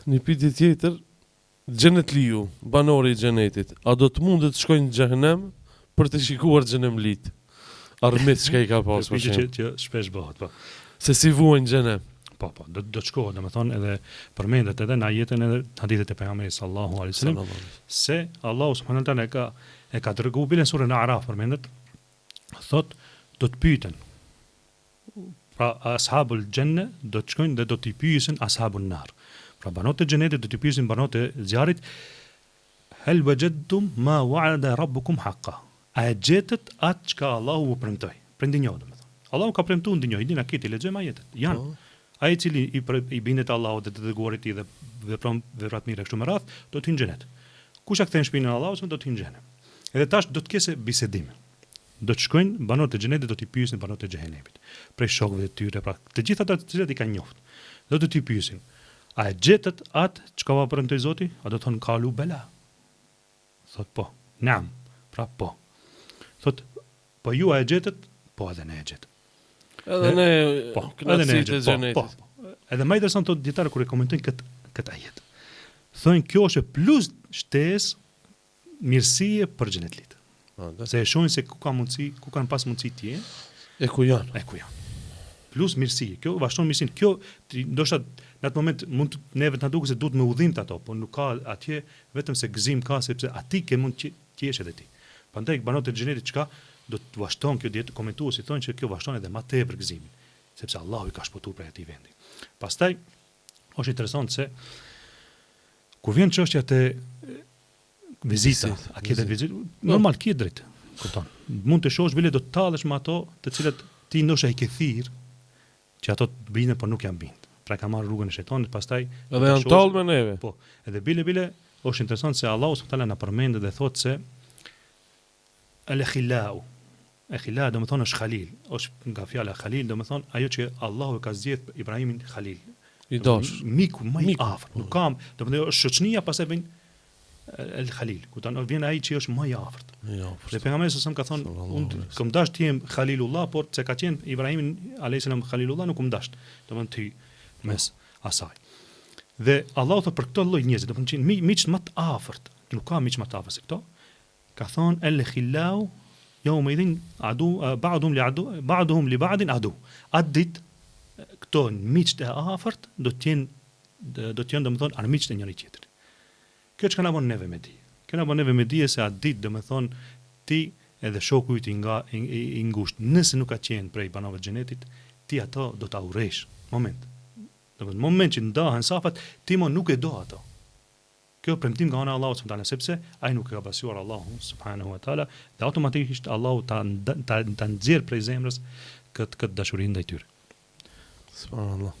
Një pyetje tjetër, xhenet liu, banori I xhenetit, a do të mundet të shkojnë në xhenem për të shikuar xhenemlit? Armit çka I ka pas për Pyetje shemb. që shpesh bëhet, po. Se si vuajnë xhenem. Po, do të shkohet, domethënë edhe përmendet edhe në ajetën edhe hadithet e pejgamberit sallallahu alaihi wasallam se Allahu subhanahu wa taala e ka treguar bilen surën Araf përmendet, thot do të pyeten. Pra ashabul janna do të shkojnë dhe do t'i pyesin ashabun nar. Pra banot e xhenetit do t'i pyesin banot e zjarrit, hal wajadtum ma wa'ada rabbukum haqqan. A e gjetët atë çka Allahu u premtoi? Prandinjo domethënë. Allahu ka premtuar ndinjo, I dina këtë lexojmë ajetet. Janë ai I cili I bindet Allahut dhe të dërguarit I dhe vepron veprat mira kështu me radh, do të hyjë në xhenet. Kush e kthen shpinën e Allahut, do të hyjë në xhenem. Edhe tash do të kese bisedim. Do të shkojnë banorët e xhenetit do t'i pyesin banorët e xhehenemit. Prej shokëve të tyre, pra të gjithë ata të cilët I kanë njoft. Do të t'i pyesin, a e gjetët atë çka va premtoi Zoti? A do të thonë kalu bela? Thot po. Naam. Pra po. Thot po ju a e gjetët? Po edhe ne e gjetëm. Edhe ne po, edhe ne e gjetëm. Po. Edhe më interesant të dietarë kur e komentojnë këtë ajet. Thonë kjo është plus shtesë mirësie për xhenetlit. Se e shohin se ku kanë pas mundësi të jenë, e ku janë. Plus mirësie. Kjo vazhdon mirësinë. Kjo ndoshta në atë moment mund neve të na duket se duhet me udhim ato, por nuk ka atje vetëm se gëzim ka sepse aty ke mund të jesh edhe ti. Prandaj banorët e xhenetit çka do të vazhdon kjo dietë komentuesi thonë që kjo vazhdon edhe më tepër gëzimin, sepse Allahu I ka shpëtuar prej atij vendi. Pastaj është interesant se kur vjen çështja te vizita, a ke të vizitë? Normal ke drejt. Kupton. Mund të shohësh bile do të tallesh me ato të cilat ti ndoshta I ke thirr, që ato të binden por nuk janë bind. Pra ka marrë rrugën e shejtanit, pastaj edhe janë tallë me neve. Po, edhe bile është interesant se Allahu subhanahu wa taala na përmend dhe thotë se al-khilau. Al-khila do të thonë është Khalil, është nga fjala Khalil, do të thonë ajo që Allahu e ka zgjedh Ibrahimin Khalil. I dash. Miku më I afërt. Nuk kam, do të thonë është shoqënia pastaj vjen el-Khalil. Kupton, vjen ai që është më I afërt. Dhe pejgamberi sa ka thonë, unë kam dash të jem Khalilullah, por se ka qenë Ibrahimin alayhis salam Khalilullah nuk kam dash. Do të thonë ti mes asaj. Dhe Allahu thotë për këtë lloj njerëz, do të thonë miq më të afërt, nuk ka miq më të afërt se këto. Ka thonë el-khilau yawma idhin adu ba'duhum li ba'din adu. Addit këto miqtë e afërt do të jenë domethënë armiqtë e njëri tjetrit. Kjo çka na bën neve me di. Kjo na bën neve me di se atë domethënë ti edhe shoku yt I ngushtë, nëse nuk ka qenë prej banorëve të xhenetit, ti ato do ta urresh moment. Domethënë moment që ndahen safat, ti mo nuk e do ato. Kjo premtim nga ana e Allahut subhanahu sepse ai nuk e ka pasur Allahu subhanahu wa taala, dhe automatikisht Allahu ta nxjerr prej zemrës këtë dashurinë ndaj tyre. Subhanallah.